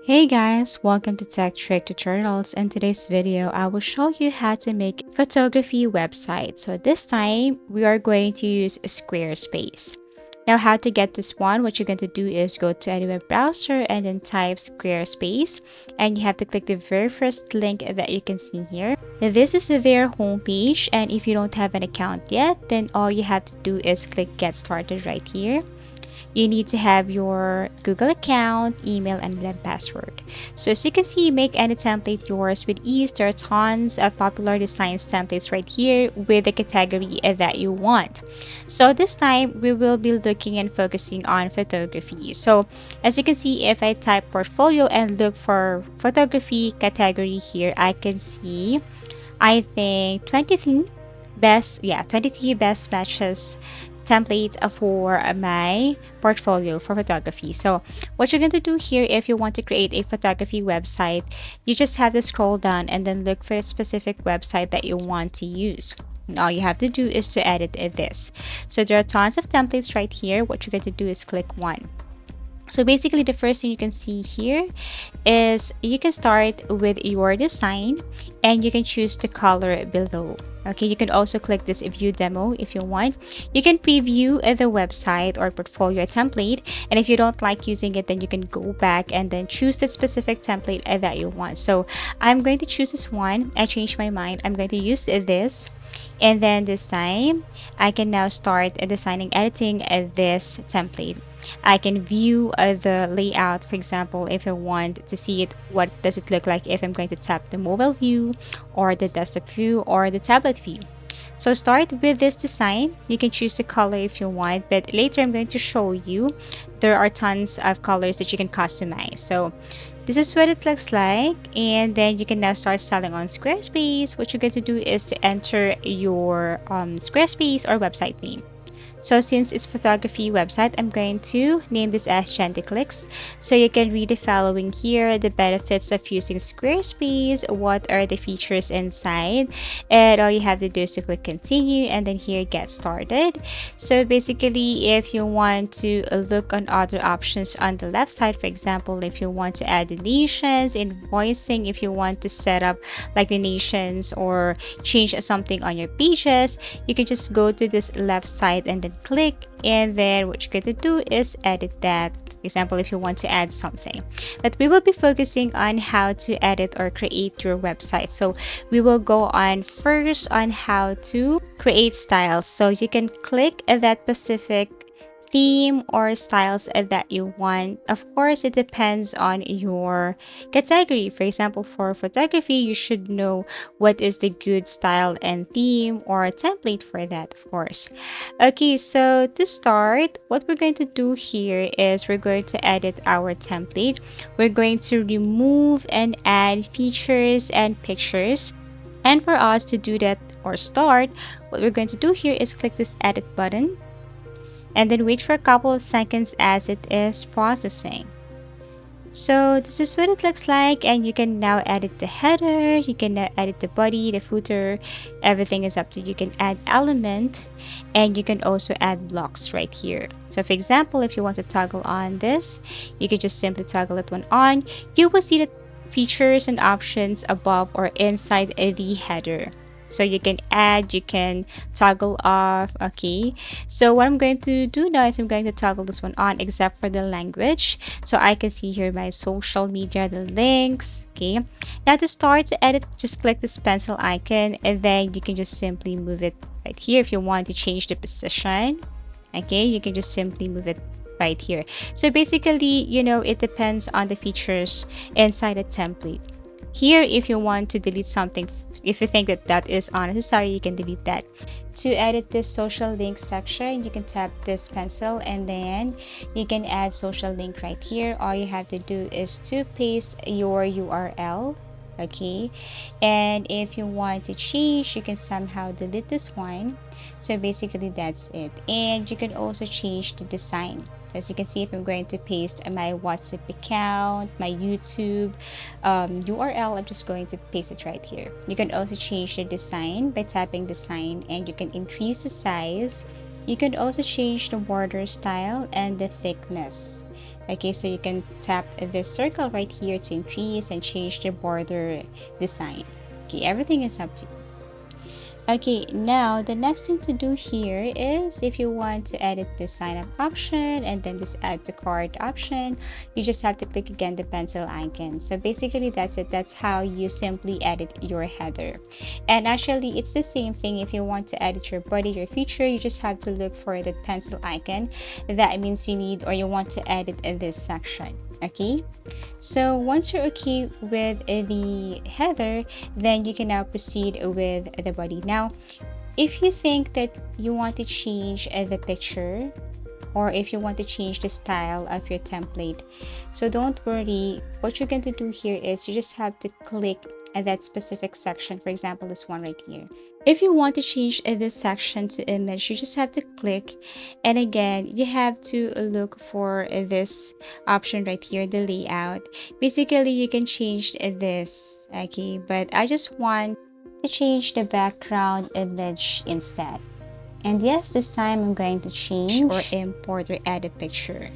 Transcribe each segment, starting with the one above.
Hey guys, welcome to Tech Trick Tutorials. In today's video, I will show you how to make a photography website. So this time, we are going to use Squarespace. Now, how to get this one, what you're going to do is go to any web browser and then type Squarespace. And you have to click the very first link that you can see here. This is their homepage, and if you don't have an account yet, then all you have to do is click Get Started right here. You need to have your Google account, email, and then password. So as you can see, make any template yours with ease. There are tons of popular designs templates right here with the category that you want. So this time, we will be looking and focusing on photography. So as you can see, if I type portfolio and look for photography category here, I can see, I think 23 best matches template for my portfolio for photography. So what you're going to do here, if you want to create a photography website, you just have to scroll down and then look for a specific website that you want to use. And all you have to do is to edit this. So there are tons of templates right here. What you're going to do is click one. So basically, the first thing you can see here is you can start with your design and you can choose the color below. Okay, you can also click this view demo if you want. You can preview the website or portfolio template, and if you don't like using it, then you can go back and then choose the specific template that you want. So I'm going to choose this one. I changed my mind. I'm going to use this. And then this time, I can now start editing this template. I can view the layout. For example, if I want to see it, what does it look like if I'm going to tap the mobile view or the desktop view or the tablet view. So start with this design. You can choose the color if you want, but later I'm going to show you there are tons of colors that you can customize. So this is what it looks like, and then you can now start selling on Squarespace. What you're going to do is to enter your Squarespace or website name. So since it's photography website, I'm going to name this as Genticlicks. So you can read the following here: the benefits of using Squarespace, what are the features inside, and all you have to do is to click continue and then here get started. So basically, if you want to look on other options on the left side, for example, if you want to add donations, invoicing, if you want to set up like donations or change something on your pages, you can just go to this left side and then click, and then what you're going to do is edit that. For example, if you want to add something, but we will be focusing on how to edit or create your website. So we will go on first on how to create styles. So you can click that specific theme or styles that you want. Of course, it depends on your category. For example, for photography, you should know what is the good style and theme or template for that, of course. Okay, so to start, what we're going to do here is we're going to edit our template. We're going to remove and add features and pictures. And for us to do that or start, what we're going to do here is click this edit button and then wait for a couple of seconds as it is processing. So this is what it looks like, and you can now edit the header, you can now edit the body, the footer, everything is up to you. You can add element, and you can also add blocks right here. So for example, if you want to toggle on this, you can just simply toggle that one on. You will see the features and options above or inside the header. So you can add, you can toggle off. Okay, so what I'm going to do now is I'm going to toggle this one on except for the language, so I can see here my social media, the links. Okay, now to start to edit, just click this pencil icon, and then you can just simply move it right here. If you want to change the position, okay, you can just simply move it right here. So basically, it depends on the features inside a template. Here, if you want to delete something, if you think that is unnecessary, you can delete that. To edit this social link section, you can tap this pencil and then you can add social link right here. All you have to do is to paste your URL. Okay, and if you want to change, you can somehow delete this one. So basically that's it, and you can also change the design. As you can see, if I'm going to paste my WhatsApp account, my YouTube URL, I'm just going to paste it right here. You can also change the design by tapping design, and you can increase the size. You can also change the border style and the thickness. Okay, so you can tap this circle right here to increase and change the border design. Okay, everything is up to you. Okay, now the next thing to do here is if you want to edit the sign up option and then this add to cart option, you just have to click again the pencil icon. So basically that's it. That's how you simply edit your header. And actually it's the same thing if you want to edit your body, your feature, you just have to look for the pencil icon. That means you need or you want to edit this section. Okay, so once you're okay with the header, then you can now proceed with the body. Now, if you think that you want to change the picture or if you want to change the style of your template, so don't worry. What you're going to do here is you just have to click at that specific section. For example, this one right here. If you want to change this section to image, you just have to click, and again you have to look for this option right here, the layout. Basically you can change this, okay, but I just want to change the background image instead. And yes, this time I'm going to change or import or add a picture.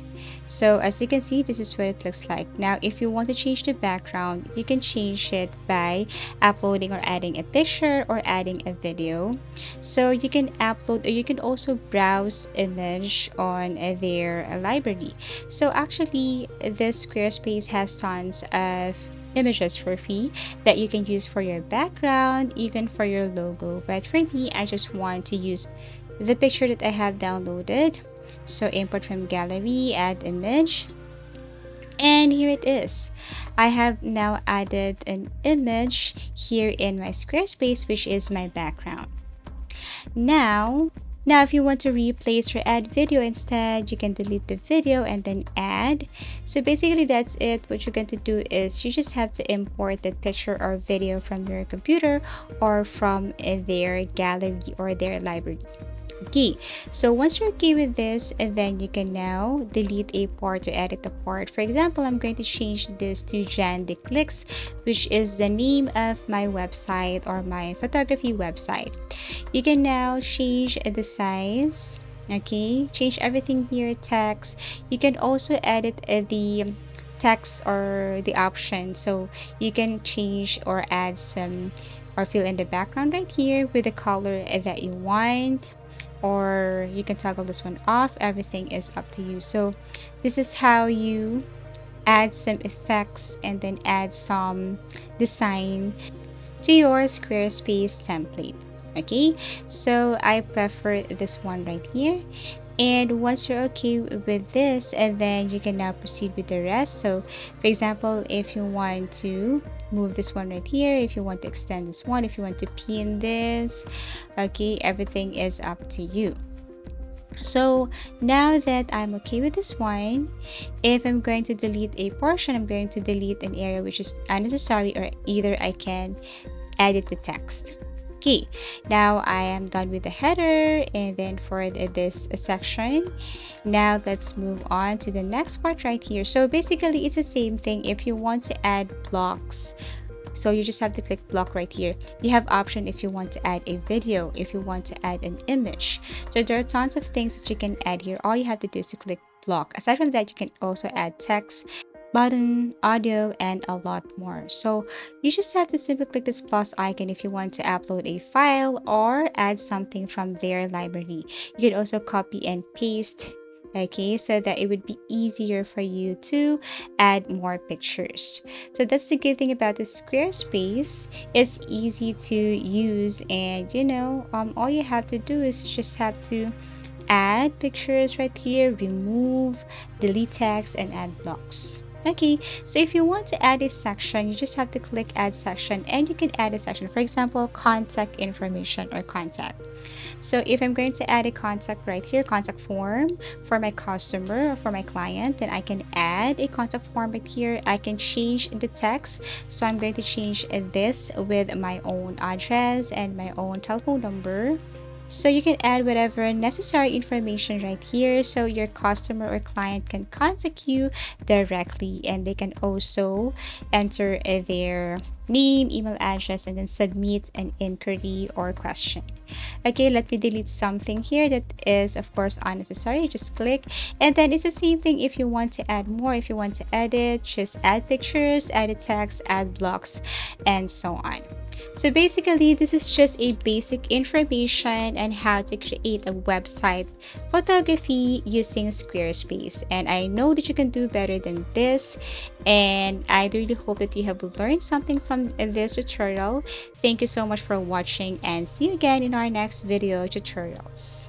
So as you can see, this is what it looks like. Now, if you want to change the background, you can change it by uploading or adding a picture or adding a video. So you can upload or you can also browse image on their library. So actually, this Squarespace has tons of images for free that you can use for your background, even for your logo. But for me, I just want to use the picture that I have downloaded. So import from gallery, add image, and here it is. I have now added an image here in my Squarespace, which is my background. Now if you want to replace or add video instead, you can delete the video and then add. So basically that's it. What you're going to do is you just have to import that picture or video from your computer or from their gallery or their library. Okay, so once you're okay with this, and then you can now delete a part or edit the part. For example, I'm going to change this to Jan de Clicks, which is the name of my website or my photography website. You can now change the size. Okay, change everything here, text. You can also edit the text or the option, so you can change or add some or fill in the background right here with the color that you want, or you can toggle this one off. Everything is up to you. So this is how you add some effects and then add some design to your Squarespace template. Okay, so I prefer this one right here. And once you're okay with this, and then you can now proceed with the rest. So for example, if you want to move this one right here, if you want to extend this one, if you want to pin this, okay, everything is up to you. So now that I'm okay with this one, if I'm going to delete a portion, I'm going to delete an area which is unnecessary, or either I can edit the text. Okay, now I am done with the header and then for this section. Now let's move on to the next part right here. So basically it's the same thing. If you want to add blocks, so you just have to click block right here. You have option if you want to add a video, if you want to add an image. So there are tons of things that you can add here. All you have to do is to click block. Aside from that, you can also add text, button, audio, and a lot more. So you just have to simply click this plus icon if you want to upload a file or add something from their library. You can also copy and paste, okay, so that it would be easier for you to add more pictures. So that's the good thing about the Squarespace. It's easy to use, and all you have to do is just have to add pictures right here, remove, delete text, and add blocks. Okay, so if you want to add a section, you just have to click add section, and you can add a section. For example, contact information or contact. So if I'm going to add a contact right here, contact form for my customer or for my client, then I can add a contact form right here. I can change the text. So I'm going to change this with my own address and my own telephone number. So you can add whatever necessary information right here, so your customer or client can contact you directly, and they can also enter their name, email address, and then submit an inquiry or question. Okay, let me delete something here that is of course unnecessary. Just click, and then it's the same thing if you want to add more. If you want to edit, just add pictures, add text, add blocks, and so on. So basically, this is just a basic information on how to create a website photography using Squarespace. And I know that you can do better than this. And I really hope that you have learned something from this tutorial. Thank you so much for watching, and see you again in our next video tutorials.